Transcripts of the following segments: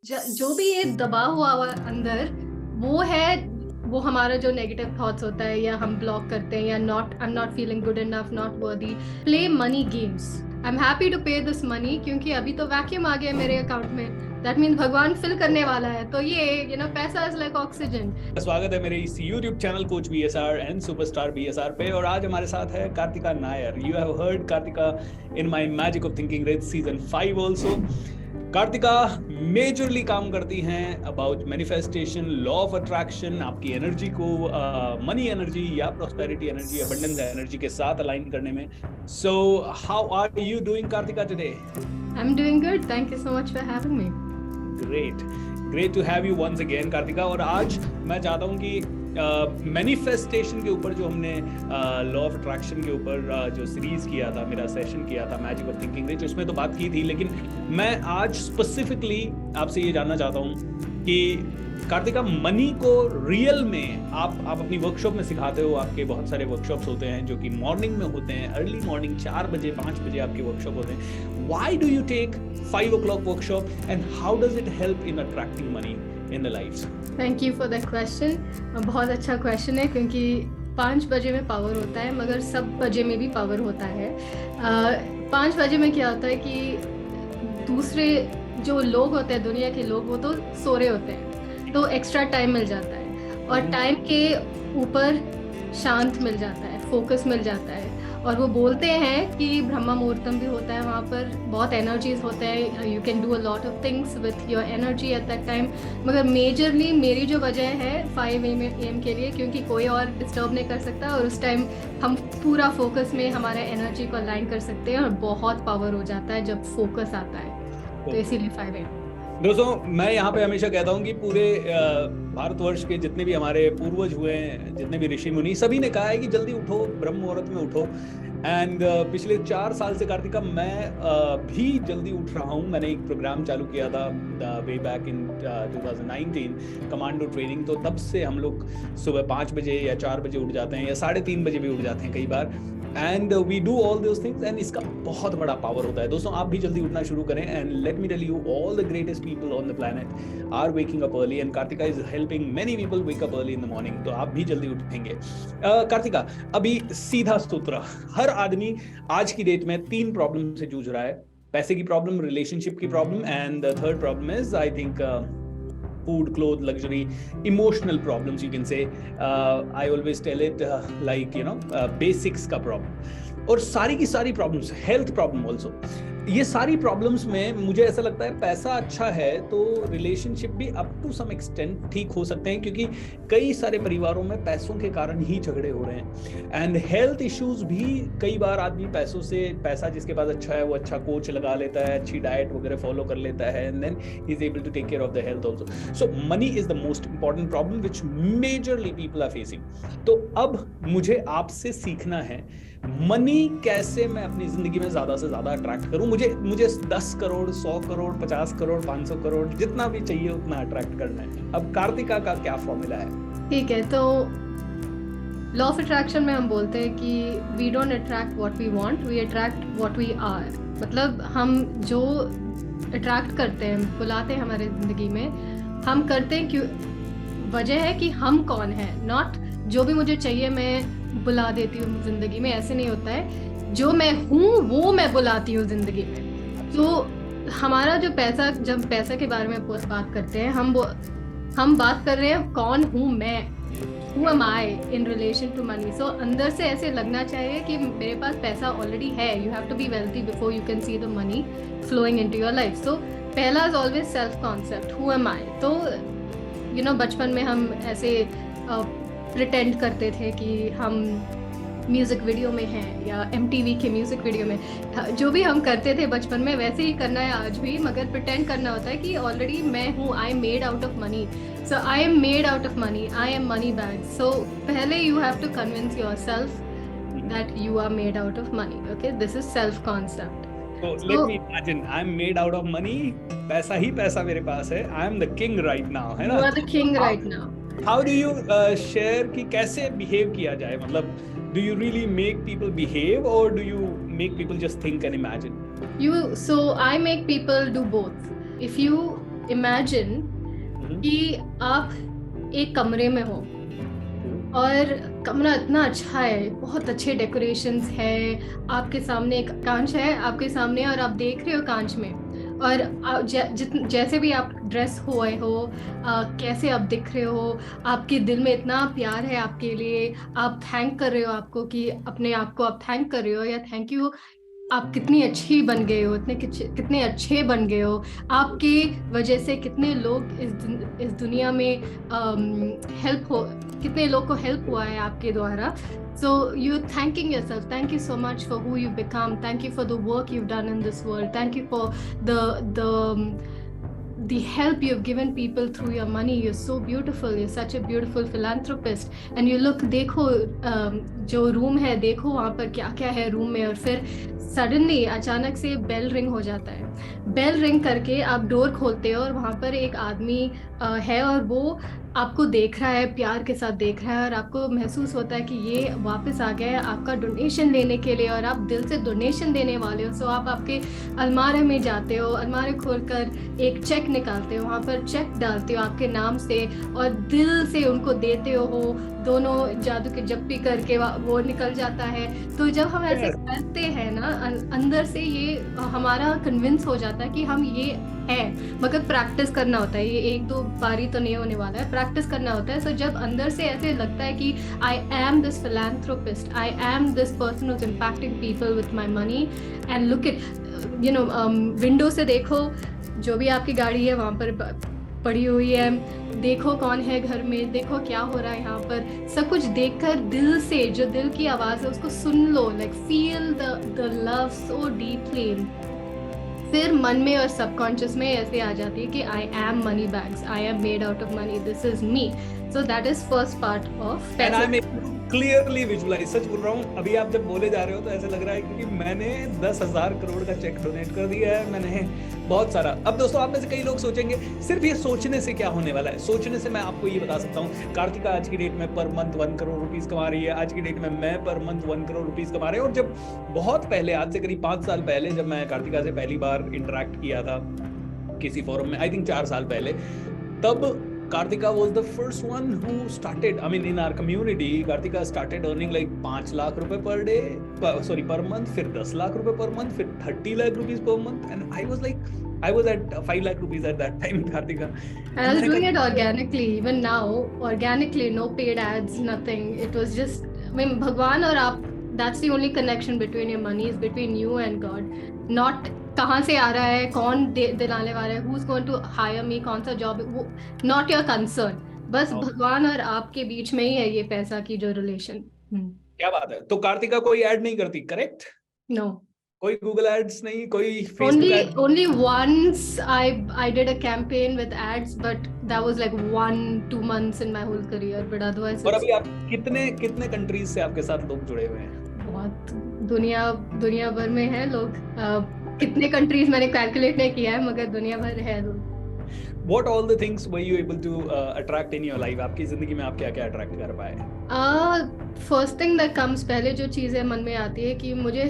जो भी ये दबा हुआ अंदर वो है, वो हमारा जो नेगेटिव थॉट्स होता है या हम ब्लॉक करते हैं या I am not feeling good enough, not worthy, play money games. I am happy to pay this money क्योंकि अभी तो वैक्यूम आ गया मेरे अकाउंट में। दैट मीन्स भगवान फिल करने वाला है, तो ये पैसा इज लाइक ऑक्सीजन। स्वागत है मेरे इस YouTube channel coach BSR and superstar BSR पे। और आज हमारे साथ है Kartika Nair. You have heard Kartika in my magic of thinking rich season 5 also. Kartika majorly काम करती हैं about manifestation, law of attraction, आपकी एनर्जी को मनी एनर्जी या प्रॉस्पेरिटी एनर्जी, अबंडेंस एनर्जी के साथ अलाइन करने में। So how are you doing Kartika today? I am doing good, thank you so much for having me. Great to have you once again Kartika. और आज मैं चाहता हूँ कि मैनिफेस्टेशन के ऊपर जो हमने लॉ ऑफ अट्रैक्शन के ऊपर जो सीरीज किया था, मेरा सेशन किया था मैजिक ऑफ थिंकिंग रिच, उसमें तो बात की थी, लेकिन मैं आज स्पेसिफिकली आपसे ये जानना चाहता हूँ कि कार्तिका, मनी को रियल में आप अपनी वर्कशॉप में सिखाते हो। आपके बहुत सारे वर्कशॉप्स होते हैं जो कि मॉर्निंग में होते हैं, अर्ली मॉर्निंग 4 बजे 5 बजे आपके वर्कशॉप होते हैं। Why do you take 5 o'clock workshop and how does it help in attracting money in the life? Thank you for that question. बहुत अच्छा क्वेश्चन है क्योंकि 5 बजे में पावर होता है मगर सब बजे में भी पावर होता है। 5 बजे में क्या होता है कि दूसरे जो लोग होते हैं, दुनिया के लोग, वो तो सो रहे होते हैं, तो एक्स्ट्रा टाइम मिल जाता है और टाइम के ऊपर शांत मिल जाता है, फोकस मिल जाता है। और वो बोलते हैं कि ब्रह्मा मुहूर्तम भी होता है, वहाँ पर बहुत एनर्जीज होते हैं, you can do a lot of things with your energy at that time. मगर मेजरली मेरी जो वजह है 5 AM के लिए, क्योंकि कोई और डिस्टर्ब नहीं कर सकता और उस टाइम हम पूरा फोकस में हमारे एनर्जी को अलाइन कर सकते हैं और बहुत पावर हो जाता है जब फोकस आता है, तो इसीलिए 5 AM। दोस्तों, मैं यहाँ पे हमेशा कहता हूँ कि पूरे भारतवर्ष के जितने भी हमारे पूर्वज हुए हैं, जितने भी ऋषि मुनि, सभी ने कहा है कि जल्दी उठो, ब्रह्म मुहूर्त में उठो। एंड पिछले 4 साल से कार्तिका मैं भी जल्दी उठ रहा हूँ। मैंने एक प्रोग्राम चालू किया था way back in 2019, commando training. तो तब से हम लोग सुबह 5 बजे या 4 बजे उठ जाते हैं या 3:30 बजे भी उठ जाते हैं कई बार। And we do all those things and इसका बहुत बड़ा पावर होता है। दोस्तों, आप भी जल्दी उठना शुरू करें। And let me tell you, all the greatest people on the planet are waking up early and Kartika is helping many people wake up early in the morning. तो आप भी जल्दी उठेंगे। कार्तिका, अभी सीधा सूत्र, हर आदमी आज की डेट में 3 प्रॉब्लम से जूझ रहा है। पैसे की प्रॉब्लम, रिलेशनशिप की problem, and the third problem is I think food, clothes, luxury, emotional problems, you can say. I always tell it like, basics का problem। और सारी की सारी प्रॉब्लम्स, हेल्थ प्रॉब्लम ऑल्सो, ये सारी प्रॉब्लम्स में मुझे ऐसा लगता है पैसा अच्छा है तो रिलेशनशिप भी अप टू सम एक्सटेंट ठीक हो सकते हैं, क्योंकि कई सारे परिवारों में पैसों के कारण ही झगड़े हो रहे हैं। एंड हेल्थ इश्यूज भी कई बार आदमी पैसों से, पैसा जिसके पास अच्छा है वो अच्छा कोच लगा लेता है, अच्छी डाइट वगैरह फॉलो कर लेता है, and then he is able to take care of the health also. So money is the most important problem which majorly people are facing. तो अब मुझे आपसे सीखना है, मनी कैसे मैं अपनी जिंदगी में ज्यादा से ज्यादा अट्रैक्ट करूं। मुझे 10 करोड़, 100 करोड़, 50 करोड़, 500 करोड़, जितना भी चाहिए उतना अट्रैक्ट करना है। अब कार्तिका का क्या फॉर्मूला है? ठीक है, तो लॉ ऑफ अट्रैक्शन में हम बोलते हैं कि we don't attract what we want, we attract what we are. मतलब हम जो अट्रैक्ट करते हैं, बुलाते हैं हमारे जिंदगी में, हम करते हैं क्यों, वजह है कि हम कौन है, नॉट जो भी मुझे चाहिए मैं बुला देती हूँ जिंदगी में। ऐसे नहीं होता है, जो मैं हूँ वो मैं बुलाती हूँ जिंदगी में। तो हमारा जो पैसा, जब पैसा के बारे में बात करते हैं, हम बात कर रहे हैं कौन हूँ मैं, who am I in relation to money। so अंदर से ऐसे लगना चाहिए कि मेरे पास पैसा ऑलरेडी है। you have to be wealthy before you can see the money flowing into your life। so पहला is always self concept, who am I। तो बचपन में हम ऐसे प्रिटेंड करते थे कि हम म्यूज़िक वीडियो में हैं या MTV के म्यूज़िक वीडियो में। जो भी हम करते थे बचपन में वैसे ही करना है आज भी, मगर प्रिटेंड करना होता है कि ऑलरेडी मैं हूँ, I am made out of money. So I am made out of money, I am money bag. So पहले you have to convince yourself that you are made out of money. Okay, this is self concept. So let me imagine, I'm made out of money, पैसा ही पैसा मेरे पास है, I am the king right now, है ना? You are the king right now। How do you share कि कैसे behave किया जाए? मतलब do you really make people behave or do you make people just think and imagine? So I make people do both। If you imagine कि आप एक कमरे में हो और कमरा इतना अच्छा है, बहुत अच्छे डेकोरेशंस है, आपके सामने एक कांच है आपके सामने और आप देख रहे हो कांच में, और जैसे भी आप ड्रेस हुए हो, कैसे आप दिख रहे हो, आपके दिल में इतना प्यार है आपके लिए, आप थैंक कर रहे हो आपको कि अपने आप को आप थैंक कर रहे हो या थैंक यू, आप कितनी अच्छी बन गए हो, कितने अच्छे बन गए हो, आपके वजह से कितने लोग इस दुनिया में हेल्प हो, कितने लोग को हेल्प हुआ है आपके द्वारा. So you're thanking yourself. Thank you so much for who you've become. Thank you for the work you've done in this world. Thank you for the help you've given people through your money. You're so beautiful. You're such a beautiful philanthropist. And you look, देखो जो room है, देखो वहाँ पर क्या क्या है room में, और फिर सडनली अचानक से बेल रिंग हो जाता है. बेल रिंग करके आप डोर खोलते हो और वहाँ पर एक आदमी है और वो आपको देख रहा है, प्यार के साथ देख रहा है, और आपको महसूस होता है कि ये वापस आ गया है आपका डोनेशन लेने के लिए और आप दिल से डोनेशन देने वाले हो. सो आप आपके अलमारे में जाते हो, अलमारे खोलकर एक चेक निकालते हो, वहाँ पर चेक डालते हो आपके नाम से और दिल से उनको देते हो. दोनों जादू के जप्पी करके वो निकल जाता है. तो जब हम ऐसे करते हैं ना, अंदर से ये हमारा कन्विंस हो जाता है कि हम ये है, मगर प्रैक्टिस करना होता है. ये एक दो बारी तो नहीं होने वाला है, प्रैक्टिस करना होता है. सो जब अंदर से ऐसे लगता है कि I M this philanthropist, I am this person who is impacting people with my money, and look it, you know, window से देखो जो भी आपकी गाड़ी है वहाँ पर पड़ी हुई है, देखो कौन है घर में, देखो क्या हो रहा है यहाँ पर, सब कुछ देखकर दिल से, जो दिल की आवाज़ है उसको सुन लो. Like feel the love so deeply. फिर मन में और सबकॉन्शियस में ऐसे आ जाती है कि I am money bags, I am made out of money, this is me. So that is first part of. And I am clearly visualize. सच बोल रहा हूँ, अभी आप जब बोले जा रहे हो तो ऐसा लग रहा है क्योंकि मैंने 10,000 करोड़ का चेक डोनेट कर दिया है, मैंने बहुत सारा. अब दोस्तों, आप में से कई लोग सोचेंगे सिर्फ ये सोचने से क्या होने वाला है. सोचने से मैं आपको ये बता सकता हूँ, कार्तिका आज की डेट में पर मंथ 1 करोड़ रुपीस कमा रही है. आज की डेट में मैं पर मंथ 1 करोड़ रुपीस कमा रहे हैं. और जब बहुत पहले, आज से करीब 5 साल पहले, जब मैं कार्तिका से पहली बार इंटरेक्ट किया था किसी फोरम में, आई थिंक 4 साल पहले, तब Kartika was the first one who started, I mean in our community, Kartika started earning like 5 lakh रुपए per day, per month, फिर 10 lakh रुपए per month, फिर 30 lakh rupees per month, and I was at 5 lakh rupees at that time, Kartika. And I was doing it organically, even now, organically, no paid ads, nothing. It was just, I mean, Bhagwan और आप, that's the only connection between your money, is between you and God, not कहाँ से आ रहा है, कौन दिलाने वाला है, who's going to hire me, कौन सा जॉब, वो not your concern. बस भगवान और आपके बीच में ही है ये पैसा की जो रिलेशन. क्या बात है. तो कार्तिका कोई ऐड नहीं करती, करेक्ट? नो, कोई गूगल एड्स नहीं, कोई Facebook ad? only once I did a campaign with ads, but that was like 1-2 months in my whole career, but otherwise. और अभी आप कितने कंट्रीज से आपके साथ लोग जुड़े हुए हैं? बहुत, दुनिया भर में है लोग. कितने कंट्रीज मैंने कैलकुलेट नहीं किया है, मगर दुनिया भर है लोग. What all the things were you able to attract in your life? आपकी जिंदगी में आप क्या-क्या अट्रैक्ट कर पाए? फर्स्ट थिंग दैट कम्स, पहले जो चीज़ें मन में आती है कि मुझे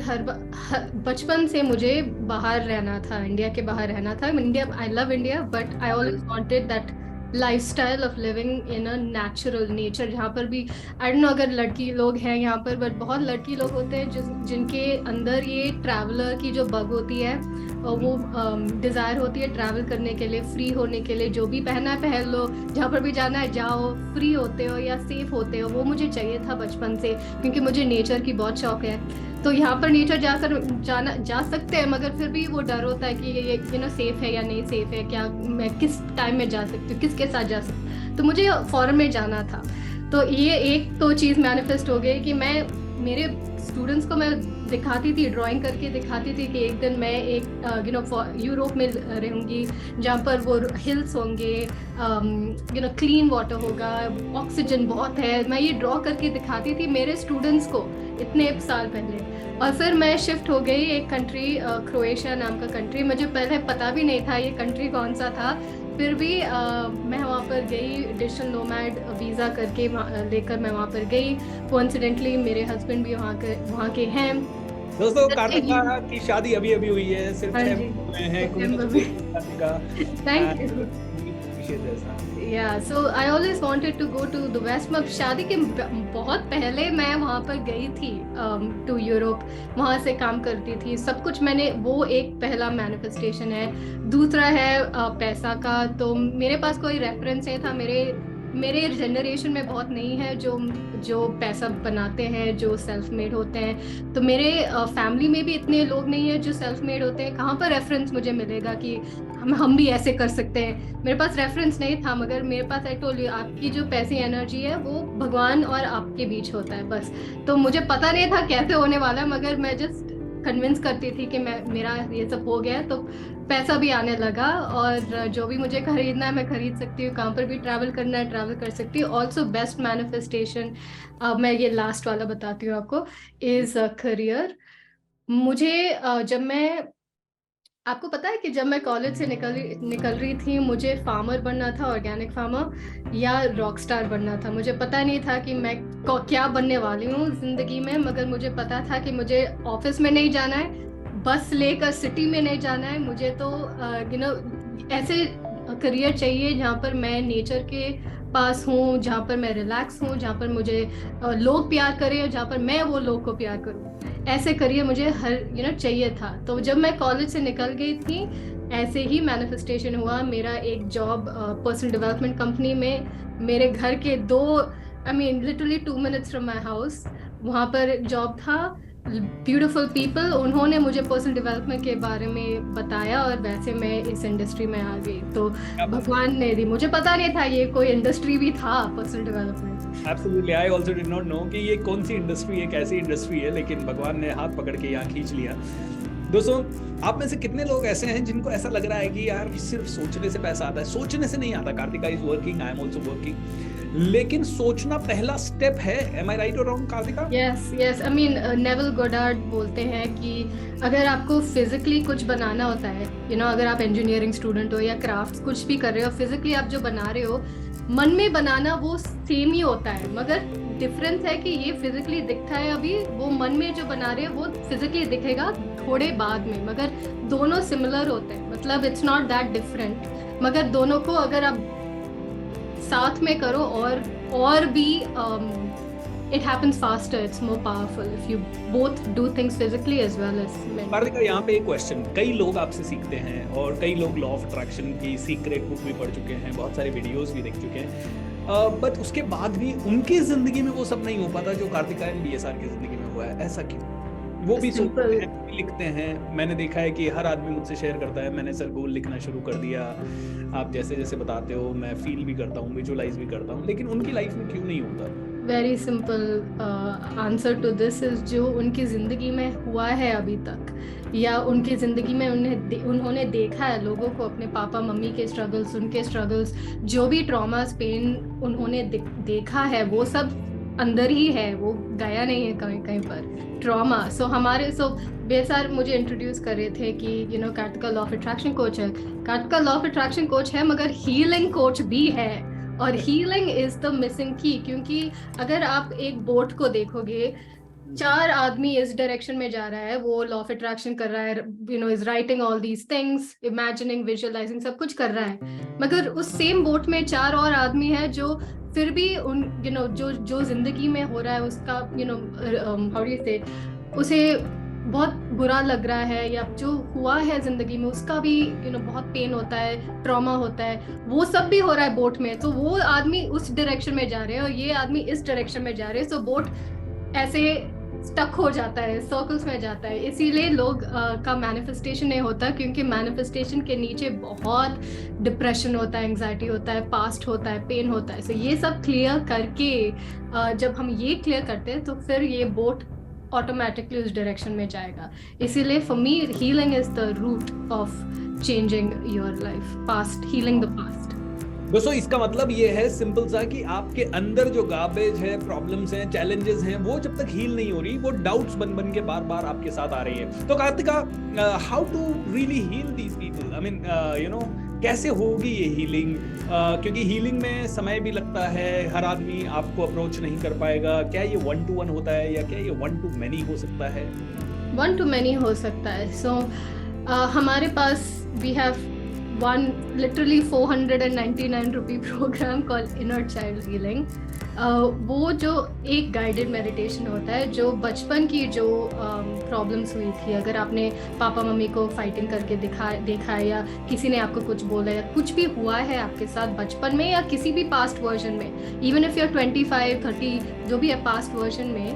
बचपन से मुझे बाहर रहना था, इंडिया के बाहर रहना था. India, I love India, but I always wanted that lifestyle of living in a natural nature, जहाँ पर भी, आई डोंट नो अगर लड़की लोग हैं यहाँ पर, बट बहुत लड़की लोग होते हैं जिनके अंदर ये ट्रैवलर की जो बग होती है, और वो डिज़ायर होती है ट्रैवल करने के लिए, फ्री होने के लिए, जो भी पहनना है पहन लो, जहाँ पर भी जाना है जाओ, फ्री होते हो या सेफ होते हो. वो मुझे चाहिए था बचपन से, क्योंकि मुझे नेचर की बहुत शौक है. तो यहाँ पर नेचर जा सकते हैं, मगर फिर भी वो डर होता है कि ये सेफ है या नहीं सेफ है, क्या मैं किस टाइम में जा सकती हूँ, किसके साथ जा सकती हूँ. तो मुझे फॉरेन में जाना था. तो ये एक तो चीज़ मैनिफेस्ट हो गई कि मैं मेरे स्टूडेंट्स को मैं दिखाती थी, ड्राइंग करके दिखाती थी कि एक दिन मैं एक यूरोप में रहूँगी, जहाँ पर वो हिल्स होंगे, क्लीन वाटर होगा, ऑक्सीजन बहुत है. मैं ये ड्रॉ करके दिखाती थी मेरे स्टूडेंट्स को इतने साल पहले. और फिर मैं शिफ्ट हो गई एक कंट्री, क्रोएशिया नाम का कंट्री. मुझे पहले पता भी नहीं था ये कंट्री कौन सा था, फिर भी मैं वहाँ पर गई, डिजिटल नोमैड वीज़ा करके लेकर मैं वहाँ पर गई. कोइंसिडेंटली मेरे हस्बैंड भी वहाँ के हैं. दोस्तों अच्छा, कार्तिका की शादी अभी अभी हुई है, सिर्फ हाँ 6 जी, महीने हुए हैं। सितंबर में। Kartika thank you. ऐसा Yeah, so I always wanted to go to the West. मैं शादी के बहुत पहले मैं वहाँ पर गई थी टू यूरोप, वहाँ से काम करती थी, सब कुछ मैंने, वो एक पहला मैनिफेस्टेशन है। दूसरा है पैसा का, तो मेरे पास कोई रेफरेंस नहीं था, मेरे मेरे जनरेशन में बहुत नहीं है जो जो पैसा बनाते हैं, जो सेल्फ मेड होते हैं। तो मेरे फैमिली में भी इतने लोग नहीं है जो सेल्फ मेड होते हैं, कहाँ पर रेफरेंस मुझे मिलेगा कि हम भी ऐसे कर सकते हैं। मेरे पास रेफरेंस नहीं था, मगर मेरे पास, आई टोल्ड यू, आपकी जो पैसी एनर्जी है वो भगवान और आपके बीच होता है बस। तो मुझे पता नहीं था कैसे होने वाला है, मगर मैं जस्ट कन्विंस करती थी कि मैं, मेरा ये सब हो गया है, तो पैसा भी आने लगा, और जो भी मुझे खरीदना है मैं खरीद सकती हूँ, कहाँ पर भी ट्रैवल करना है ट्रैवल कर सकती हूँ। ऑल्सो बेस्ट मैनिफेस्टेशन, मैं ये लास्ट वाला बताती हूँ आपको, इज करियर। मुझे जब मैं, आपको पता है कि जब मैं कॉलेज से निकल रही थी, मुझे फार्मर बनना था, ऑर्गेनिक फार्मर, या रॉक स्टार बनना था। मुझे पता नहीं था कि मैं क्या बनने वाली हूँ जिंदगी में, मगर मुझे पता था कि मुझे ऑफिस में नहीं जाना है, बस लेकर सिटी में नहीं जाना है, मुझे तो ऐसे करियर चाहिए जहाँ पर मैं नेचर के पास हूँ, जहाँ पर मैं रिलैक्स हूँ, जहाँ पर मुझे लोग प्यार करें, और जहाँ पर मैं वो लोग को प्यार करूँ। ऐसे करियर मुझे हर चाहिए था। तो जब मैं कॉलेज से निकल गई थी, ऐसे ही मैनिफेस्टेशन हुआ। मेरा एक जॉब पर्सनल डेवलपमेंट कंपनी में, मेरे घर के 2, I mean literally 2 minutes from my house, वहाँ पर जॉब था। ब्यूटीफुल पीपल, उन्होंने मुझे पर्सनल डेवलपमेंट के बारे में बताया, और वैसे मैं इस इंडस्ट्री में आ गई। तो भगवान ने दी, मुझे पता नहीं था ये कोई इंडस्ट्री भी था, personal development. Absolutely, I also did not know कि ये कौन सी इंडस्ट्री है, कैसी इंडस्ट्री है, लेकिन भगवान ने हाथ पकड़ के यहाँ खींच लिया। दोस्तों, आप में से कितने लोग ऐसे हैं जिनको ऐसा लग रहा है कि यार सिर्फ सोचने से पैसा आता है? सोचने से नहीं आता। Kartika is working, I am also working, लेकिन सोचना पहला स्टेप है। एम आई राइट और wrong Kartika? Yes yes, I mean Neville Goddard बोलते हैं कि अगर आपको फिजिकली कुछ बनाना होता है, अगर आप इंजीनियरिंग स्टूडेंट हो या क्राफ्ट कुछ भी कर रहे हो, फिजिकली आप जो बना रहे हो, मन में बनाना वो सेम ही होता है, मगर डिफरेंस है कि ये फिजिकली दिखता है अभी, वो मन में जो बना रहे हो वो फिजिकली दिखेगा थोड़े बाद में, मगर दोनों सिमिलर होते हैं, मतलब इट्स नॉट दैट डिफरेंट। मगर दोनों को अगर आप साथ में करो, और भी it happens faster, it's more powerful if you both do things physically as well as mentally. Kartika, यहाँ पे एक क्वेश्चन, कई लोग आपसे सीखते हैं, और कई लोग लॉ ऑफ अट्रैक्शन की सीक्रेट बुक भी पढ़ चुके हैं, बहुत सारे वीडियोस भी देख चुके हैं, बट उसके बाद भी उनकी जिंदगी में वो सब नहीं हो पाता जो कार्तिका एंड बीएसआर की जिंदगी में हुआ है। ऐसा क्यों? वो भी सोचते हैं, वो भी लिखते हैं। मैंने देखा है कि हर आदमी मुझसे शेयर करता है, मैंने सर गोल लिखना शुरू कर दिया, आप जैसे जैसे बताते हो मैं फील भी करता हूँ, विजुअलाइज भी करता हूँ, लेकिन उनकी लाइफ में क्यों नहीं होता? Very simple answer to this is, जो उनकी जिंदगी में हुआ है अभी तक, या उनकी जिंदगी में उन्होंने देखा है लोगों को, अपने पापा मम्मी के स्ट्रगल्स, उनके स्ट्रगल्स, जो भी ट्रॉमास पेन उन्होंने देखा है, वो सब अंदर ही है, वो गया नहीं है कहीं कहीं पर ट्रॉमा। सो बीएसआर मुझे इंट्रोड्यूस कर रहे थे कि Kartika law of attraction coach है। Kartika law of attraction coach है, मगर हीलिंग कोच भी है, और हीलिंग इज द मिसिंग की। क्योंकि अगर आप एक बोट को देखोगे, 4 आदमी इस डायरेक्शन में जा रहा है, वो लॉ ऑफ अट्रैक्शन कर रहा है, is writing all these things, imagining, visualising, सब कुछ कर रहा है, मगर उस सेम बोट में 4 और आदमी है जो फिर भी उन जो जिंदगी में हो रहा है उसका हाउ डू यू से, उसे बहुत बुरा लग रहा है, या जो हुआ है जिंदगी में उसका भी बहुत पेन होता है, ट्रॉमा होता है, वो सब भी हो रहा है बोट में। तो वो आदमी उस डायरेक्शन में जा रहे हैं और ये आदमी इस डायरेक्शन में जा रहे हैं, सो बोट ऐसे स्टक हो जाता है, सर्कल्स में जाता है। इसीलिए लोग का मैनिफेस्टेशन नहीं होता, क्योंकि मैनिफेस्टेशन के नीचे बहुत डिप्रेशन होता है, एंग्जाइटी होता है, पास्ट होता है, पेन होता है। सो ये सब क्लियर करके जब हम ये क्लियर करते हैं तो फिर ये बोट ऑटोमेटिकली उस डायरेक्शन में जाएगा। इसीलिए for me healing is the root of changing your life, past, healing the past. दोस्तों, इसका मतलब ये है सिंपल सा कि आपके अंदर जो गार्बेज है, प्रॉब्लम्स हैं, चैलेंजेस हैं, वो जब तक हील नहीं हो रही, वो डाउट्स बन के बार बार आपके साथ आ रही है। तो Kartika, how to really heal these people? I mean कैसे होगी ये हीलिंग? क्योंकि हीलिंग में समय भी लगता है, हर आदमी आपको अप्रोच नहीं कर पाएगा। क्या ये 1-to-1 होता है, या क्या ये 1-to-many हो सकता है? one to many हो सकता है. So हमारे पास we have one literally 499 rupee program called Inner Child Healing. वो जो एक गाइडेड मेडिटेशन होता है, जो बचपन की जो प्रॉब्लम्स हुई थी, अगर आपने पापा मम्मी को फाइटिंग करके देखा है, या किसी ने आपको कुछ बोला, या कुछ भी हुआ है आपके साथ बचपन में या किसी भी पास्ट वर्जन में, इवन इफ यू आर 25, 30, जो भी है पास्ट वर्जन में,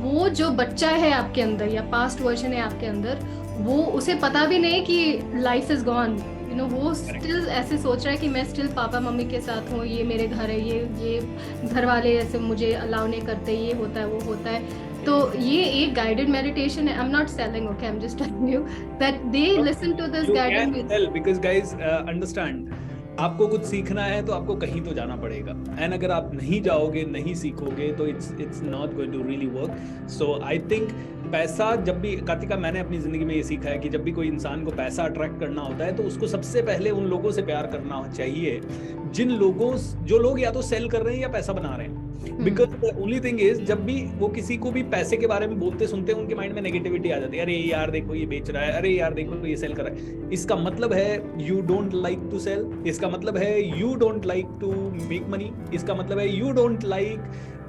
वो जो बच्चा है आपके अंदर या पास्ट वर्जन है आपके अंदर, वो उसे पता भी नहीं कि life is gone. You know, वो स्टिल ऐसे सोच रहा है कि मैं स्टिल पापा मम्मी के साथ हूँ, ये मेरे घर है, ये घर वाले ऐसे मुझे अलाउ नहीं करते, ये होता है वो होता है. तो ये एक गाइडेड मेडिटेशन है. I am not selling, okay, I am just telling you that they listen to this guided. Because guys understand, आपको कुछ सीखना है तो आपको कहीं तो जाना पड़ेगा, एंड अगर आप नहीं जाओगे, नहीं सीखोगे, तो it's not going to really work. So I think पैसा, जब भी, कार्तिका, मैंने अपनी जिंदगी में ये सीखा है कि जब भी कोई इंसान को पैसा अट्रैक्ट करना होता है तो उसको सबसे पहले उन लोगों से प्यार करना चाहिए जो लोग या तो सेल कर रहे हैं या पैसा बना रहे हैं. Because the only thing is, जब भी वो किसी को भी पैसे के बारे में बोलते सुनते हैं, उनके माइंड में नेगेटिविटी आ जाती है. अरे यार देखो ये बेच रहा है, अरे यार देखो ये सेल कर रहा है. इसका मतलब है you don't like to sell, इसका मतलब है you don't like to make money, इसका मतलब है you don't like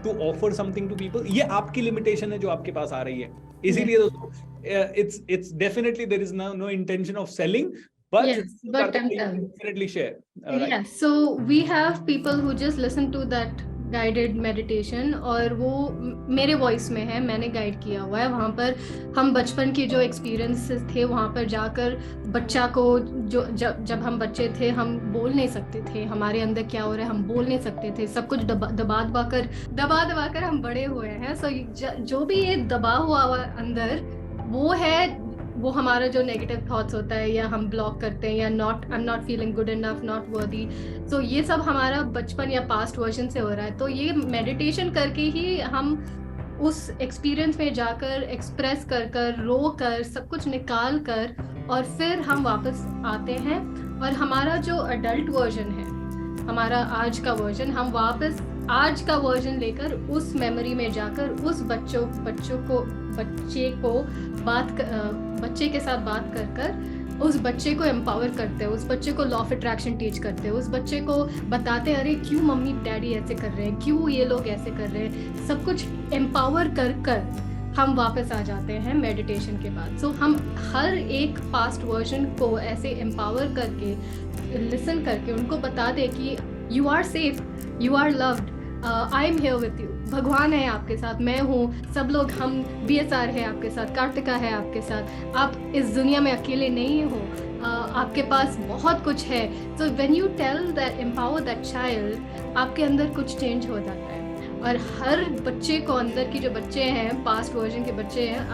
to offer something to people. ये आपकी लिमिटेशन है जो आपके पास आ रही है. इसीलिए दोस्तों, it's definitely there is no intention of selling, but yes, but I'm definitely share. Right? Yeah, so we have people who just listen to that guided meditation, और वो मेरे वॉइस में है, मैंने गाइड किया हुआ है. वहाँ पर हम बचपन के जो एक्सपीरियंसेस थे, वहाँ पर जाकर बच्चा को, जो जब हम बच्चे थे, हम बोल नहीं सकते थे हमारे अंदर क्या हो रहा है, हम बोल नहीं सकते थे, सब कुछ दबा कर हम बड़े हुए हैं. सो जो भी ये दबा हुआ अंदर, वो हमारा जो नेगेटिव थॉट्स होता है, या हम ब्लॉक करते हैं, या I am not feeling good enough, not worthy. So ये सब हमारा बचपन या पास्ट वर्जन से हो रहा है. तो ये मेडिटेशन करके ही हम उस एक्सपीरियंस में जाकर एक्सप्रेस कर रो कर सब कुछ निकाल कर, और फिर हम वापस आते हैं, और हमारा जो अडल्ट वर्जन है, हमारा आज का वर्जन, हम वापस आज का वर्जन लेकर उस मेमोरी में जाकर उस बच्चे के साथ बात कर उस बच्चे को एम्पावर करते हैं, उस बच्चे को लॉ ऑफ अट्रैक्शन टीच करते हैं, उस बच्चे को बताते हैं, अरे क्यों मम्मी डैडी ऐसे कर रहे हैं, क्यों ये लोग ऐसे कर रहे हैं, सब कुछ एम्पावर कर हम वापस आ जाते हैं मेडिटेशन के बाद. सो हम हर एक पास्ट वर्जन को ऐसे एम्पावर करके, लिसन करके उनको बता दे कि you are safe, you are loved, I am here with you, भगवान है आपके साथ, मैं हूँ, सब लोग, हम BSR है आपके साथ, कार्तिका है आपके साथ, आप इस दुनिया में अकेले नहीं हो, आपके पास बहुत कुछ है. So when you tell that, empower that child, आपके अंदर कुछ चेंज हो जाता है. और हर बच्चे को, अंदर की जो बच्चे हैं, पास्ट वर्जन के बच्चे हैं,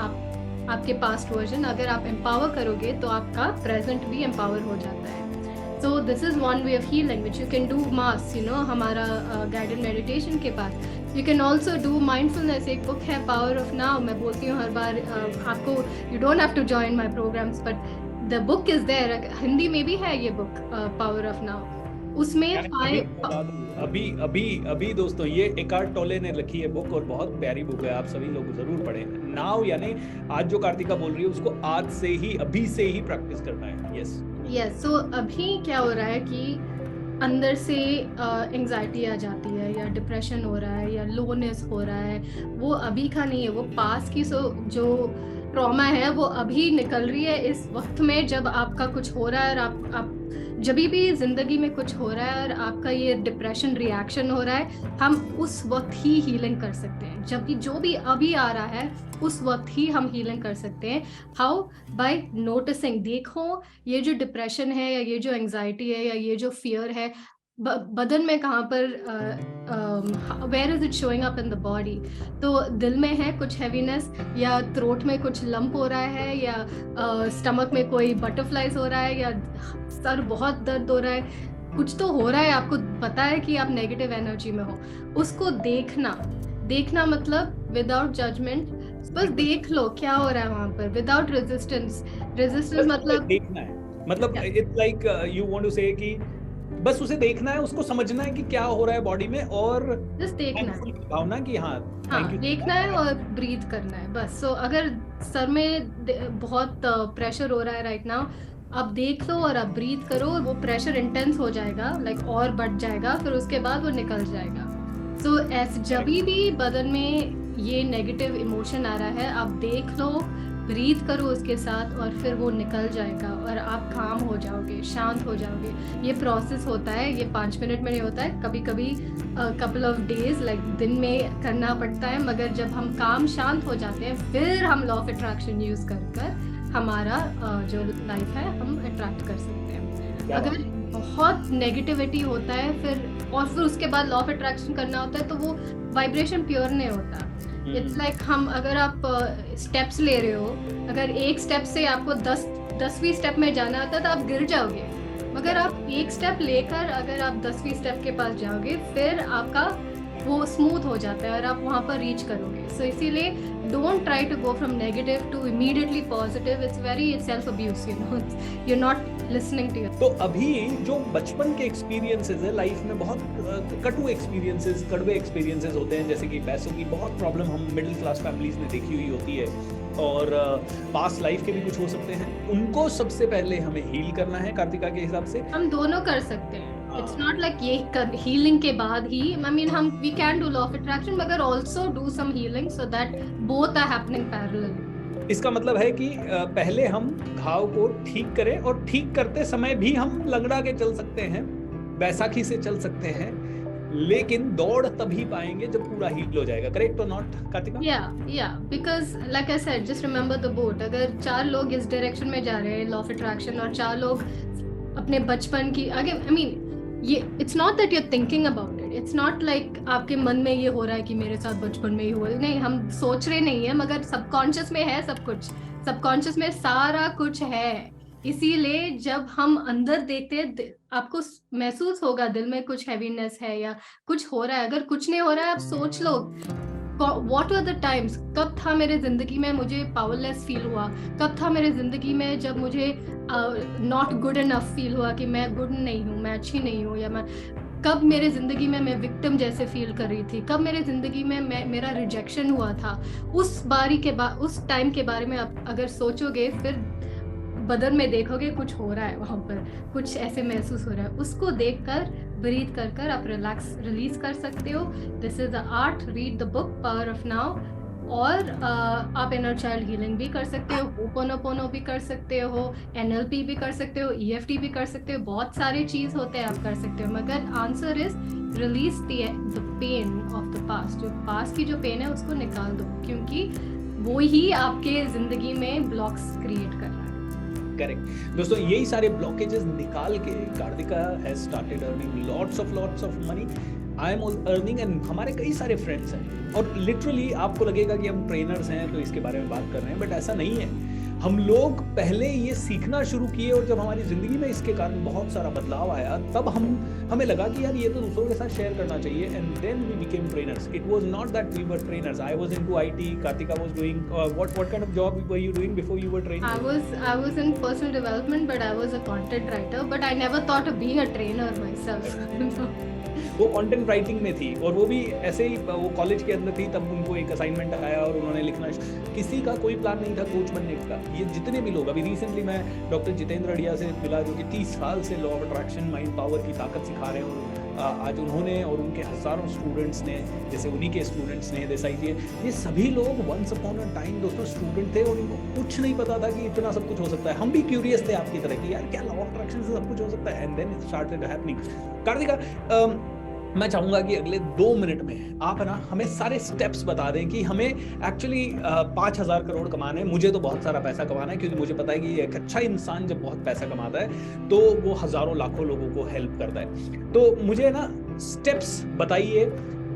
आपके पास्ट वर्जन, अगर आप एम्पावर करोगे तो आपका प्रेजेंट भी एम्पावर हो जाता है. So this is one way of healing which you can do mass, you know, हमारा guided meditation के पास. You can also do mindfulness. एक book है Power of Now, मैं बोलती हूँ हर बार आपको, you don't have to join my programs, but the book is there. Hindi में भी है ये book, Power of Now. उसमें अभी दोस्तों, ये एकार्ट टोले ने लिखी है बुक, और बहुत प्यारी बुक है, आप सभी लोग जरूर पढ़ें. नाउ यानी आज जो कार्तिका बोल रही है उसको आज से ही, अभी से ही प्रैक्टिस करना है. यस. सो अभी क्या हो रहा है कि अंदर से एंजाइटी आ जाती है, या डिप्रेशन हो रहा है, या लोनेस हो रहा है, वो अभी का नहीं है, वो पास्ट की जो ट्रॉमा है वो अभी निकल रही है इस वक्त में, जब आपका कुछ हो रहा है, और आप जब भी जिंदगी में कुछ हो रहा है और आपका ये डिप्रेशन रिएक्शन हो रहा है, हम उस वक्त ही हीलिंग कर सकते हैं. जबकि जो भी अभी आ रहा है उस वक्त ही हम हीलिंग कर सकते हैं. हाउ? By noticing. देखो ये जो डिप्रेशन है, या ये जो एंजाइटी है, या ये जो फियर है, बदन में कहाँ पर, where is it showing up in the body. तो दिल में है कुछ हैवीनेस, या थ्रोट में कुछ लंप हो रहा है, या स्टमक में कोई बटरफ्लाइज हो रहा है, या सर बहुत दर्द हो रहा है, कुछ तो हो रहा है, आपको पता है कि आप नेगेटिव एनर्जी में हो. उसको देखना मतलब विदाउट जजमेंट, बस देख लो क्या हो रहा है वहाँ पर, विदाउट रेजिस्टेंस. मतलब देखना है, मतलब it's like you want to say कि बस उसे देखना है, उसको समझना है कि क्या हो रहा है बॉडी में, और जस्ट देखना है, भावना कि हाँ थैंक यू, देखना है और ब्रीथ करना है बस। सो अगर सर में बहुत प्रेशर हो रहा है राइट नाउ, आप देख लो और आप ब्रीथ करो, वो प्रेशर इंटेंस हो जाएगा, लाइक और बढ़ जाएगा, फिर उसके बाद वो निकल जाएगा। सो जब भी बदन में ये नेगेटिव इमोशन आ रहा है, आप देख लो, ब्रीथ करो उसके साथ, और फिर वो निकल जाएगा और आप काम हो जाओगे, शांत हो जाओगे। ये प्रोसेस होता है, ये 5 मिनट में नहीं होता है, कभी कभी कपल ऑफ डेज लाइक दिन में करना पड़ता है, मगर जब हम काम शांत हो जाते हैं, फिर हम लॉ ऑफ अट्रैक्शन यूज कर हमारा जो लाइफ है हम अट्रैक्ट कर सकते हैं। अगर बहुत नेगेटिविटी होता है फिर उसके बाद लॉ ऑफ अट्रैक्शन करना होता है, तो वो वाइब्रेशन प्योर नहीं होता। इट्स लाइक अगर आप स्टेप्स ले रहे हो, अगर एक स्टेप से आपको 10वीं स्टेप में जाना होता है तो आप गिर जाओगे, मगर आप एक स्टेप लेकर अगर आप 10वीं स्टेप के पास जाओगे, फिर आपका वो स्मूथ हो जाता है और आप वहाँ पर रीच करोगे। सो इसीलिए don't try to go from negative to immediately positive, it's very self abuse, you are not listening to. तो अभी जो बचपन के एक्सपीरियंसेस है लाइफ में, बहुत कटु एक्सपीरियंसेस, कड़वे एक्सपीरियंसेस होते हैं, जैसे कि पैसों की बहुत प्रॉब्लम हम मिडिल क्लास फैमिलीज ने देखी हुई होती है, और पास्ट लाइफ के भी कुछ हो सकते हैं, उनको सबसे पहले हमें हील करना है कार्तिका के हिसाब से। हम दोनों कर सकते हैं, इट्स नॉट लाइक ये हीलिंग के बाद ही, आई मीन हम we can do law of attraction मगर also do some healing, so that both are happening parallel. इसका मतलब है कि पहले हम घाव को ठीक करें, और ठीक करते समय भी हम लंगड़ा के चल सकते हैं, बैसाखी से चल सकते हैं, लेकिन दौड़ तभी पाएंगे जब पूरा हील हो जाएगा। करेक्ट और नॉट कार्तिका? या because like I said, just remember the boat. अगर 4 लोग इस डायरेक्शन में जा रहे हैं लॉ ऑफ अट्रैक्शन, और 4 लोग अपने बचपन की आगे, आई मीन ये it's not that you're thinking about it, it's not like आपके मन में ये हो रहा है कि मेरे साथ बचपन में ही हुआ, नहीं, हम सोच रहे नहीं है, मगर सबकॉन्शियस में है सब कुछ, सबकॉन्शियस में सारा कुछ है। इसीलिए जब हम अंदर देखते हैं, आपको महसूस होगा दिल में कुछ हैवीनेस है या कुछ हो रहा है। अगर कुछ नहीं हो रहा है, आप सोच लो What were the times, कब था मेरे जिंदगी में मुझे पावरलेस फील हुआ, कब था मेरे जिंदगी में जब मुझे नॉट गुड इनफ फील हुआ कि मैं गुड नहीं हूँ, मैं अच्छी नहीं हूँ, या मैं कब मेरे जिंदगी में मैं विक्टिम जैसे फील कर रही थी, कब मेरे जिंदगी में मेरा रिजेक्शन हुआ था। उस उस टाइम के बारे में आप अगर सोचोगे, फिर बदन में देखोगे कुछ हो रहा है, वहाँ पर कुछ ऐसे महसूस हो रहा है, उसको देखकर ब्रीथ कर आप रिलीज कर सकते हो। This is the art, read the book power of now. और आप इनर चाइल्ड हीलिंग भी कर सकते हो, होपोनोपोनो भी कर सकते हो, NLP भी कर सकते हो, EFT भी कर सकते हो, बहुत सारी चीज होते हैं आप कर सकते हो, मगर answer is release the pain of the past. जो पास्ट की जो पेन है उसको निकाल दो, क्योंकि वो ही आपके जिंदगी में ब्लॉक्स क्रिएट कर रहा है। करेक्ट दोस्तों, यही सारे ब्लॉकेजेस निकाल के Kartika has started earning lots of money. I am earning, and हमारे कई सारे फ्रेंड्स हैं, और लिटरली आपको लगेगा कि हम ट्रेनर्स हैं तो इसके बारे में बात कर रहे हैं, बट ऐसा नहीं है। हम लोग पहले ये सीखना शुरू किए, और जब हमारी जिंदगी में इसके कारण बहुत सारा बदलाव आया, तब हमें लगा कि यार ये तो दूसरों के साथ शेयर करना चाहिए, and then we became trainers. It was not that we were trainers. I was into IT, Kartika was doing what kind of job were you doing before you were training? I was in personal development, but I was a content writer, but I never thought of being a trainer myself. वो content writing में थी, और वो भी ऐसे ही, वो college के अंदर थी, तब उनको एक असाइनमेंट आया और उन्होंने लिखना। किसी का कोई प्लान नहीं था कोच बनने का। ये जितने भी लोग, अभी रिसेंटली मैं डॉक्टर जितेंद्र अड़िया से मिला, जो कि 30 साल से law of attraction, mind power की ताकत सिखा रहे हैं, और आज उन्होंने और उनके हजारों स्टूडेंट्स ने, जैसे उन्हीं के स्टूडेंट्स ने देसाई जी, ये सभी लोग वंस अपॉन अ टाइम दोस्तों स्टूडेंट थे, और उनको कुछ नहीं पता था कि इतना सब कुछ हो सकता है। हम भी क्यूरियस थे आपकी तरह कि यार क्या लॉ ऑफ अट्रैक्शन से सब कुछ हो सकता है, and then it started happening. Kartika, मैं चाहूंगा कि अगले 2 मिनट में आप ना हमें सारे स्टेप्स बता दें कि हमें एक्चुअली 5,000 करोड़ कमाना है। मुझे तो बहुत सारा पैसा कमाना है, क्योंकि मुझे पता है कि एक अच्छा इंसान जब बहुत पैसा कमाता है तो वो हजारों लाखों लोगों को हेल्प करता है। तो मुझे ना स्टेप्स बताइए,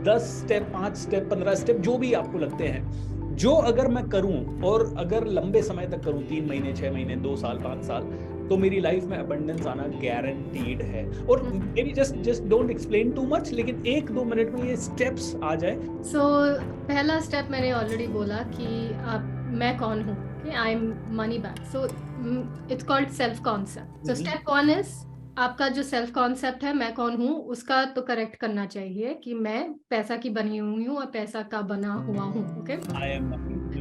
10 स्टेप, 5 स्टेप, 15 स्टेप, जो भी आपको लगते हैं, जो अगर मैं करूं, और अगर लंबे समय तक करूं, 3 महीने, 6 महीने, 2 साल, 5 साल, तो मेरी लाइफ में अबंडेंस आना गारंटीड है। और may be just don't explain too much, लेकिन 1-2 मिनट में ये स्टेप्स आ जाए। सो पहला स्टेप मैंने ऑलरेडी बोला कि मैं कौन हूँ, I am money back. So it's called self concept. So step 1 is आपका जो सेल्फ कॉन्सेप्ट है मैं कौन हूँ उसका तो करेक्ट करना चाहिए कि मैं पैसा की बनी हुई हूँ और पैसा का बना हुआ हूँ. Okay,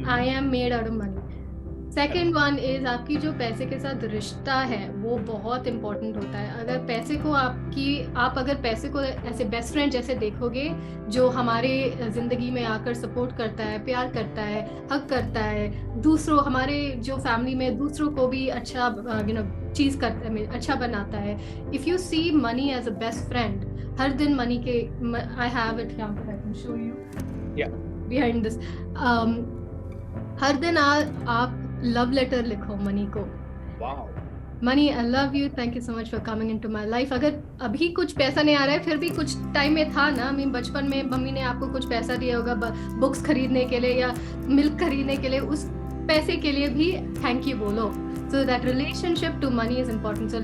I am made out of money. Second one is आपकी जो पैसे के साथ रिश्ता है वो बहुत इंपॉर्टेंट होता है. अगर पैसे को आप अगर पैसे को ऐसे बेस्ट फ्रेंड जैसे देखोगे जो हमारे जिंदगी में आकर सपोर्ट करता है, प्यार करता है, हक करता है, दूसरों हमारे जो फैमिली में दूसरों को भी अच्छा चीज करता है, अच्छा बनाता है. If you see money as a best friend, हर दिन मनी के आई हैव इट यहाँ पर, I can show you behind this. हर दिन आप लव लेटर लिखो मनी को. Money, I love you, thank you so much for coming into my life. अगर अभी कुछ पैसा नहीं आ रहा है फिर भी कुछ टाइम में था ना, बचपन में मम्मी ने आपको कुछ पैसा दिया होगा बुक्स खरीदने के लिए या मिल्क खरीदने के लिए, उस पैसे के लिए भी थैंक यू बोलो. So that relationship to money is important. So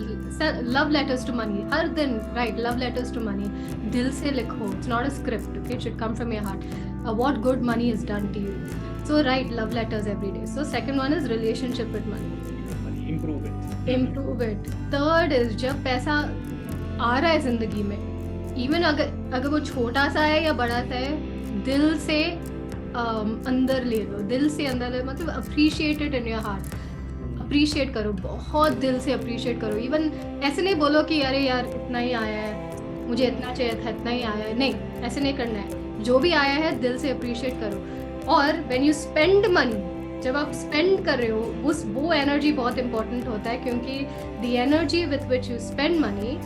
love letters to money. हर दिन write love letters to money. दिल से लिखो. It's not a script. Okay, it should come from your heart. What good money has done to you. So write love letters every day. So second one is relationship with money. Improve it. Improve it. Third is जब पैसा आ रहा है जिंदगी में, even अगर वो छोटा सा है या बड़ा सा है, दिल से अंदर ले लो. दिल से अंदर ले, मतलब appreciate it in your heart. Appreciate करो, बहुत दिल से अप्रिशिएट करो. इवन ऐसे नहीं बोलो कि अरे यार इतना ही आया है, मुझे इतना चाहिए था, इतना ही आया है. नहीं, ऐसे नहीं करना है. जो भी आया है दिल से अप्रिशिएट करो. और व्हेन यू स्पेंड मनी, जब आप स्पेंड कर रहे हो वो एनर्जी बहुत इंपॉर्टेंट होता है, क्योंकि the energy with which you spend money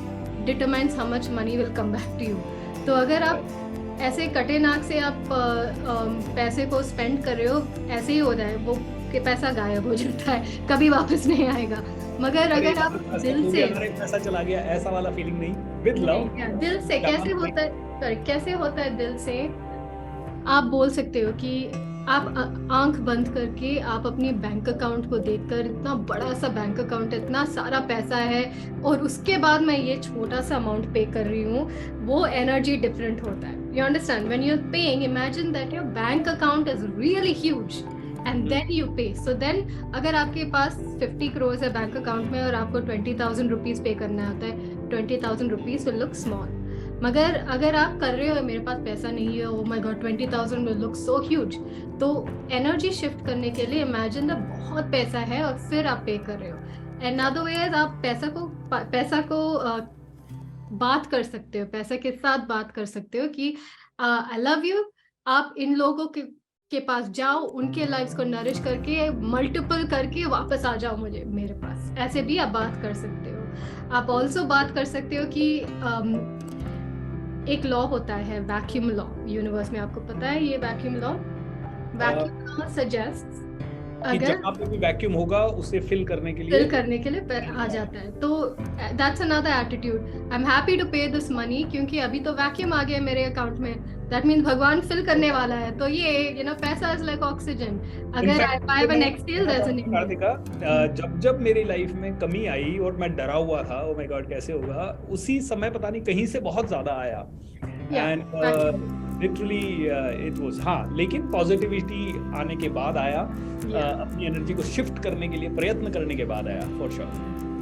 determines how much money will come back to you. तो अगर आप ऐसे कटे नाक से आप पैसे को स्पेंड कर रहे हो, ऐसे ही हो रहा है, वो कि पैसा गायब हो जाता है, कभी वापस नहीं आएगा. मगर अगर आप दिल से, पैसा चला गया ऐसा वाला फीलिंग नहीं, विद लव, दिल से कैसे होता है दिल से आप बोल सकते हो कि आप आंख बंद करके आप अपनी बैंक अकाउंट को देखकर, इतना बड़ा सा बैंक अकाउंट है, इतना सारा पैसा है, और उसके बाद मैं ये छोटा सा अमाउंट पे कर रही हूँ, वो एनर्जी डिफरेंट होता है. You understand? When you are paying, imagine that your bank account is really huge and then you pay. So then अगर आपके पास 50 crores है बैंक अकाउंट में और आपको 20,000 रुपीज पे करना होता है, 20,000 रुपीज will look small. मगर अगर आप कर रहे हो मेरे पास पैसा नहीं है, oh my god 20,000 will look so huge. तो एनर्जी शिफ्ट करने के लिए इमेजिन दैट बहुत पैसा है और फिर आप पे कर रहे हो. Another way is आप पैसा को बात कर सकते हो, पैसा के साथ बात कर सकते हो कि आई लव यू. आप इन लोगों के पास जाओ, उनके लाइफ्स को नरिश करके मल्टीपल करके वापस आ जाओ मेरे पास. ऐसे भी आप बात कर सकते हो. आप ऑल्सो बात कर सकते हो कि एक लॉ होता है वैक्यूम लॉ यूनिवर्स में, आपको पता है ये वैक्यूम लॉ सजेस्ट अगर जहाँ पे भी वैक्यूम होगा उसे फिल करने के लिए आ जाता है. तो that's another attitude. I am happy to pay this money, क्योंकि अभी तो वैक्यूम आ गया मेरे अकाउंट में. दैट मीन्स भगवान फिल करने वाला है. तो ये पैसा इज लाइक ऑक्सीजन. अगर I have an exhale there is an Kartika, जब मेरी लाइफ में कमी आई और मैं डरा हुआ था, ओ माय गॉड कैसे होगा, उसी समय पता नहीं कहीं से बहुत ज्यादा आया. एंड लिटरली इट वाज, हाँ, लेकिन पॉजिटिविटी आने के बाद आया, अपनी एनर्जी को शिफ्ट करने के लिए प्रयत्न करने के बाद आया, फॉर श्योर.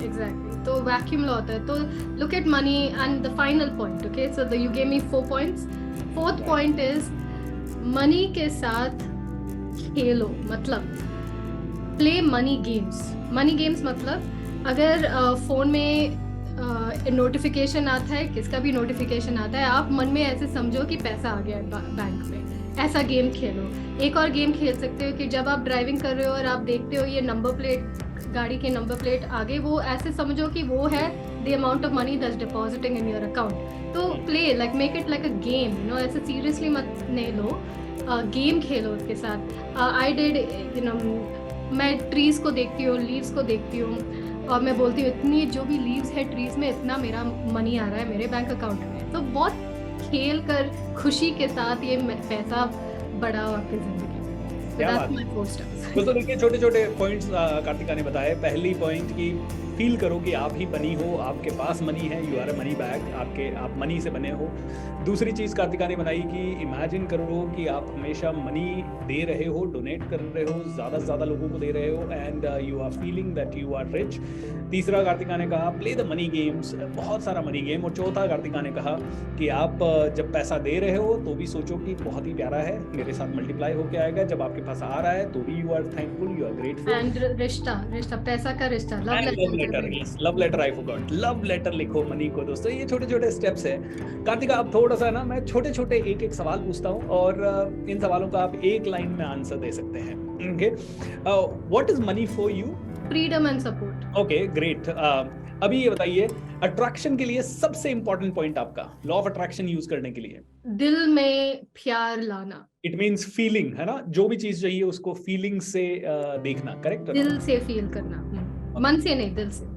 एग्जैक्टली. तो वैक्यूम लॉ होता है. तो look at money and the final point. Okay, so you gave me 4 points. Fourth point is money के साथ खेलो, मतलब play money games. Money games मतलब अगर फोन में नोटिफिकेशन आता है, किसका भी नोटिफिकेशन आता है, आप मन में ऐसे समझो कि पैसा आ गया है बैंक में. ऐसा गेम खेलो. एक और गेम खेल सकते हो कि जब आप ड्राइविंग कर रहे हो और आप देखते हो ये नंबर प्लेट, गाड़ी के नंबर प्लेट आगे, वो ऐसे समझो कि वो है the amount of money that's depositing in your account. तो play like, make it like a game, ऐसे सीरियसली मत नहीं लो, गेम खेलो उसके साथ. आई डिड, मैं ट्रीज को देखती हूँ, लीव्स को देखती हूँ, और मैं बोलती हूँ इतनी जो भी लीव्स है ट्रीज में, इतना मेरा मनी आ रहा है मेरे बैंक अकाउंट में. तो बहुत खेल कर खुशी के साथ ये पैसा बढ़ा आपकी जिंदगी में. तो देखिए छोटे छोटे पॉइंट्स कार्तिका ने बताए. पहली पॉइंट की फील करो कि आप ही मनी हो, आपके पास मनी है, you are a money bag, आप मनी से बने हो। दूसरी चीज़ कार्तिका ने बनाई कि इमेजिन करो कि आप हमेशा मनी दे रहे हो, डोनेट कर रहे हो, ज़्यादा से ज़्यादा लोगों को दे रहे हो, and you are feeling that you are rich. तीसरा कार्तिका ने कहा प्ले द मनी गेम्स, बहुत सारा मनी गेम। और चौथा कार्तिका ने कहा कि आप जब पैसा दे रहे हो तो भी सोचो कि बहुत ही प्यारा है, मेरे साथ मल्टीप्लाई होके आएगा। जब आपके पास आ रहा है तो भी you are thankful, you are grateful. And रिश्ता, पैसा का रिश्ता, love letter, yes love letter, I forgot, love letter लिखो मनी को। दोस्तों ये छोटे छोटे स्टेप्स है। कार्तिका अब थोड़ा सा ना मैं छोटे छोटे एक एक सवाल पूछता हूँ और इन सवालों का आप एक लाइन में आंसर दे सकते हैं। Okay, what is money for you? Freedom and support. Okay great. अभी ये बताइए अट्रैक्शन के लिए सबसे इंपॉर्टेंट पॉइंट आपका, लॉ ऑफ अट्रैक्शन यूज करने के लिए। दिल में प्यार लाना। इट मीन्स फीलिंग, है ना, जो भी चीज चाहिए उसको फीलिंग से देखना, करेक्ट? दिल से फील करना, मन से नहीं, दिल से।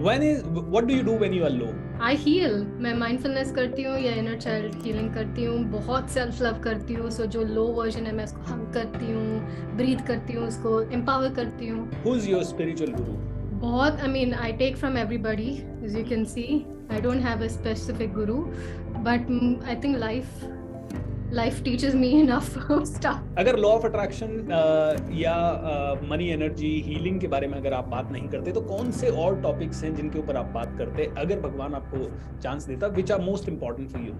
What do you do when you are low? I heal, मैं mindfulness करती हूँ या inner child healing करती हूँ, बहुत self love करती हूँ। सो जो low version है मैं उसको hug करती हूँ, breathe करती हूँ, उसको empower करती हूँ। Who's your spiritual guru? बहुत, I mean, I take from everybody, as you can see. I don't have a specific guru, but I think life teaches me enough stuff. अगर law of attraction या money energy healing के बारे में अगर आप बात नहीं करते तो कौन से और टॉपिक्स हैं जिनके ऊपर आप बात करते अगर भगवान आपको चांस देता? Which are most important for you?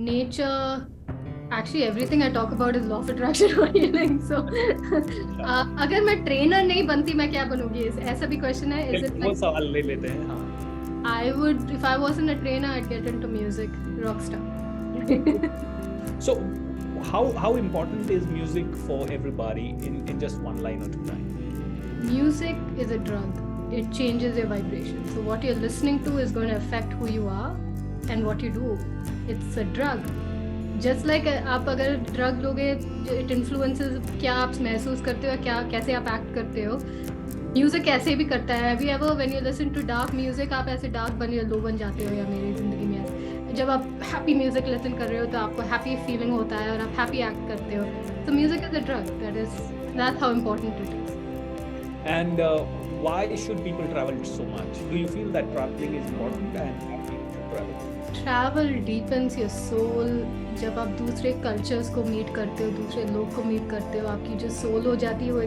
Nature, actually everything I talk about is law of attraction or healing. So अगर मैं ट्रेनर नहीं बनती मैं क्या बनूंगी? ऐसा भी क्वेश्चन है। Is it वो like, सवाल ले लेते हैं। हाँ, I would, if I wasn't a trainer, I'd get into music, rock star. So how important is music for everybody in just one line or two lines? Music is a drug. It changes your vibration. So what you're listening to is going to affect who you are and what you do. It's a drug. Just like आप अगर drug लोगे, it influences क्या आप महसूस करते हो, क्या कैसे आप एक्ट करते हो। म्यूजिक ऐसे भी करता है। Have you ever when you listen to dark music आप ऐसे डार्क बन या लो बन जाते हो? या मेरी जिंदगी में ऐसे जब आप हैप्पी म्यूजिक लिसन कर रहे हो तो आपको हैप्पी फीलिंग होता है और आप हैप्पी एक्ट करते हो। तो music is a drug, that's how important it is. And why should people travel so much? Do you feel that traveling is important and happy to travel? Travel deepens your soul. जब आप दूसरे cultures को meet करते हो, दूसरे लोग को meet करते हो, आपकी जो सोल हो जाती है वो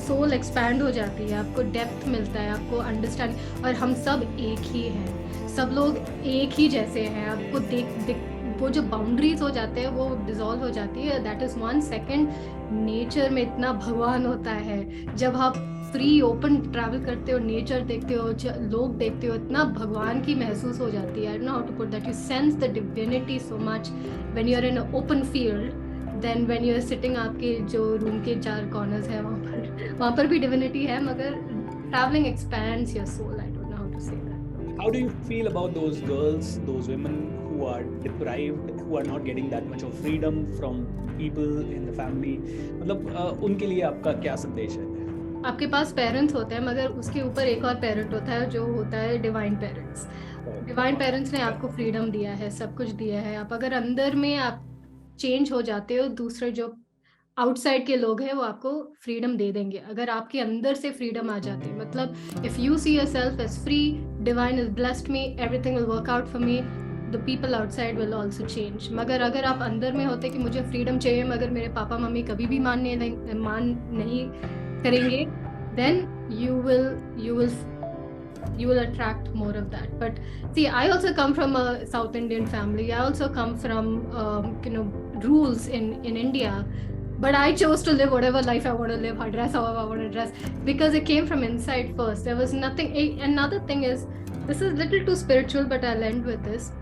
सोल एक्सपैंड हो जाती है, आपको डेप्थ मिलता है, आपको अंडरस्टैंडिंग। और हम सब एक ही हैं, सब लोग एक ही जैसे हैं। आपको देख वो जो बाउंड्रीज हो जाते हैं वो डिसॉल्व हो जाती है। That is one. Second, nature में इतना भगवान होता है। जब आप फ्री ओपन ट्रैवल करते हो, नेचर देखते हो, लोग देखते हो, इतना भगवान की महसूस हो जाती है। I don't know how to put that. You sense the divinity so much when you are in a open field then when you are sitting. आपके जो रूम के 4 कॉर्नर्स है वहाँ पर भी डिविनिटी है, मगर travelling expands your soul. I don't know how to say that. How do you feel about those girls, those women who are deprived, who are not getting that much of freedom from people in the family? मतलब उनके लिए आपका क्या संदेश है? आपके पास parents होते हैं, मगर उसके ऊपर एक और पेरेंट होता है जो होता है डिवाइन पेरेंट्स। डिवाइन पेरेंट्स ने आपको फ्रीडम दिया है, सब कुछ दिया है। आप अगर अंदर में आप चेंज हो जाते हो, दूसरे जो आउटसाइड के लोग हैं वो आपको फ्रीडम दे देंगे। अगर आपके अंदर से फ्रीडम आ जाती है, मतलब if you see yourself as free, divine is blessed me, everything will work out for me, the people outside will also change. मगर अगर आप अंदर में होते कि मुझे फ्रीडम चाहिए मगर मेरे पापा मम्मी कभी भी मान नहीं करेंगे, then you will attract more of that. But see, I also come from a South Indian family. I also come from rules in India, but I chose to live whatever life I want to live, dress however I want to dress, because it came from inside first. There was nothing. Another thing is, this is little too spiritual, but I'll end with this.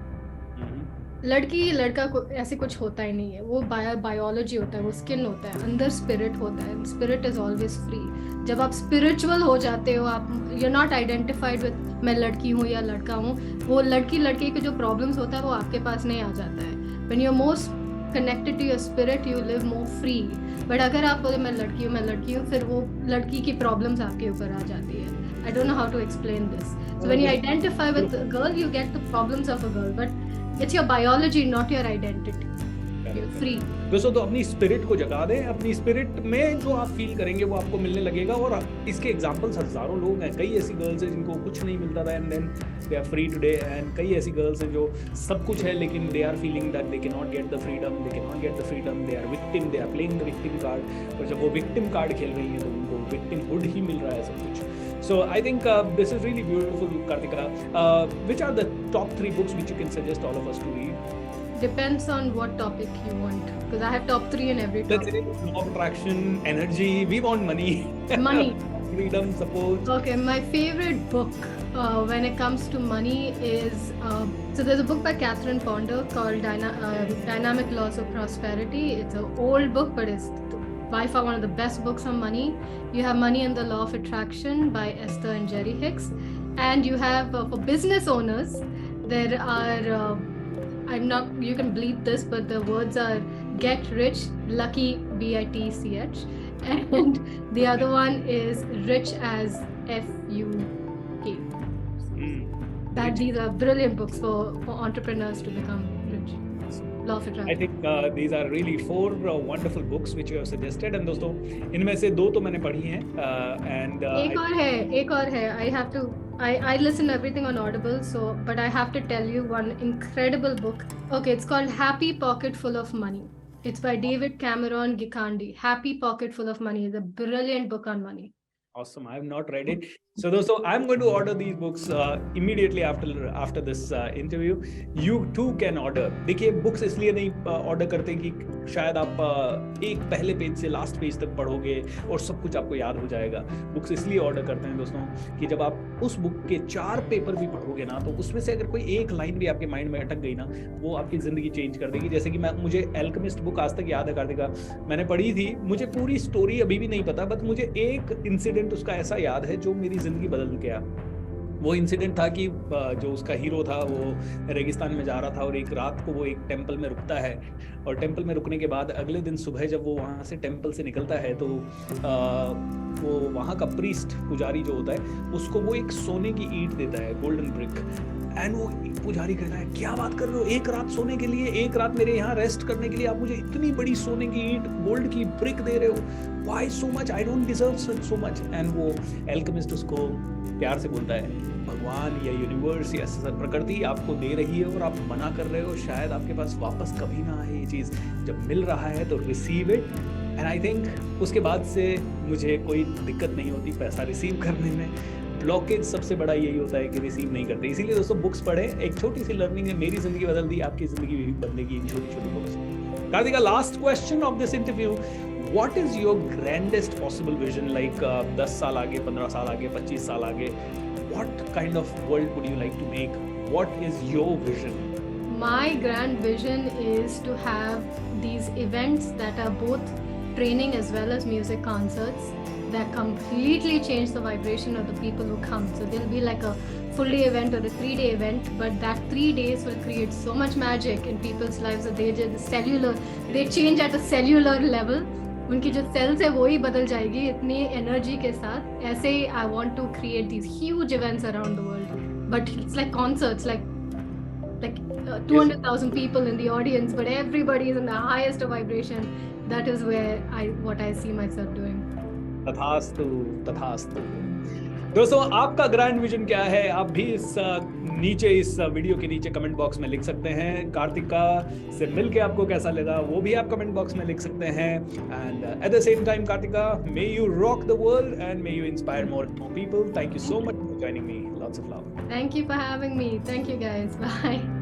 लड़की लड़का को ऐसे कुछ होता ही नहीं है। वो biology होता है, वो स्किन होता है, अंदर स्पिरिट होता है। Spirit is always free. जब आप स्पिरिचुअल हो जाते हो, आप you are not identified with मैं लड़की हूँ या लड़का हूँ। वो लड़की के जो प्रॉब्लम्स होता है वो आपके पास नहीं आ जाता है। When you are most connected to your spirit you live more free. But अगर आप बोले मैं लड़की हूँ, फिर वो लड़की की प्रॉब्लम्स आपके ऊपर आ जाती है। I don't know how to explain this. So when you identify with a girl you get the problems of a girl, but it's your biology, not your identity. you're free. दोस्तों, तो अपनी spirit को जगा दें, अपनी spirit में जो आप फील करेंगे वो आपको मिलने लगेगा। और इसके एग्जांपल्स हजारों लोग हैं, कई ऐसी गर्ल्स हैं जिनको कुछ नहीं मिलता था and then they are free today, and कई ऐसी गर्ल्स हैं जो सब कुछ है लेकिन they are feeling that they can not get the freedom, they are victim, they are playing the victim card. और जब वो विक्टिम कार्ड खेल रही हैं तो उनको विक्टिमहुड ही मिल रहा है सब कुछ। So I think this is really beautiful, Kartika. Which are the top 3 books which you can suggest all of us to read? Depends on what topic you want, because I have top 3 in every Let's topic. say law of attraction, energy. We want money. Money. Freedom, support. Okay, my favorite book when it comes to money is so there's a book by Catherine Ponder called Dynamic Laws of Prosperity. It's an old book, but it's by far one of the best books on money. You have Money and the Law of Attraction by Esther and Jerry Hicks, and you have for business owners there are you can bleep this, but the words are Get Rich Lucky, BITCH, and the other one is Rich as FUK. These are brilliant books for entrepreneurs to become rich. Law of Attraction. I think these are really 4 wonderful books which you have suggested, and दोस्तों इनमें से 2 तो मैंने पढ़ी हैं, and एक और है I have to I listen to everything on Audible, so but I have to tell you one incredible book. Okay, it's called Happy Pocket Full of Money. It's by David Cameron Gikandi. Happy Pocket Full of Money is a brilliant book on money. Awesome. I have not read it. So दोस्तों, I'm going to order these books immediately after this interview. You too can order. देखिए, books इसलिए नहीं order करते कि शायद आप एक पहले पेज से लास्ट पेज तक पढ़ोगे और सब कुछ आपको याद हो जाएगा। बुक्स इसलिए ऑर्डर करते हैं दोस्तों कि जब आप उस बुक के 4 पेपर भी पढ़ोगे ना, तो उसमें से अगर कोई एक लाइन भी आपके माइंड में अटक गई ना, वो आपकी जिंदगी चेंज कर देगी। जैसे कि मुझे एल्केमिस्ट बुक आज तक याद है, कार्तिका, मैंने पढ़ी थी, मुझे पूरी स्टोरी अभी भी नहीं पता, बट मुझे एक इंसिडेंट उसका ऐसा याद है जो मेरी जिंदगी बदल गया। वो इंसिडेंट था कि जो उसका हीरो था वो रेगिस्तान में जा रहा था और एक रात को वो एक टेंपल में रुकता है, और टेंपल में रुकने के बाद अगले दिन सुबह जब वो वहाँ से टेंपल से निकलता है तो वो वहाँ का प्रीस्ट, पुजारी जो होता है, उसको वो एक सोने की ईंट देता है, गोल्डन ब्रिक। एंड वो पुजारी कहता है, क्या बात कर रहे हो, एक रात सोने के लिए, एक रात मेरे यहाँ रेस्ट करने के लिए आप मुझे इतनी बड़ी सोने की ईंट, गोल्ड की ब्रिक दे रहे हो, why so much, I don't deserve so much. And वो एल्केमिस्ट उसको प्यार से बोलता है, भगवान या यूनिवर्स या प्रकृति आपको दे रही है और आप मना कर रहे हो, शायद आपके पास वापस कभी ना आए ये चीज़, जब मिल रहा है तो receive it. And I think उसके बाद से मुझे कोई दिक्कत नहीं होती पैसा रिसीव करने में। ब्लॉकेज सबसे बड़ा यही होता है कि रिसीव नहीं करते। इसीलिए दोस्तों बुक्स पढ़े, एक छोटी सी लर्निंग है, मेरी जिंदगी बदल दी, आपकी जिंदगी भी बदलेगी इन छोटी छोटी books. Kartika, last question of this interview, what is your grandest possible vision, like 10 साल आगे, 15 साल आगे, 25 साल आगे, what kind of world would you like to make? What is your vision? My grand vision is to have these events that are both training as well as music concerts that completely change the vibration of the people who come. So there'll be like a full day event or a 3-day event, but that 3 days will create so much magic in people's lives that they change at a cellular level. उनकी जो sales है वो ही बदल जाएगी इतनी energy के साथ। ऐसे ही I want to create these huge events around the world, but it's like concerts, like 200,000 people in the audience, but everybody is in the highest of vibration. That is where what I see myself doing. तथास्तु, तथास्तु। दोस्तों, आपका grand vision क्या है? आप भी इस video के नीचे कमेंट बॉक्स में लिख सकते हैं। कार्तिका से मिलके आपको कैसा लगा वो भी आप कमेंट बॉक्स में लिख सकते हैं। And at the same time, Kartika, may you rock the world and may you inspire more people. Thank you so much for joining me. Lots of love. Thank you for having me. Thank you guys. Bye.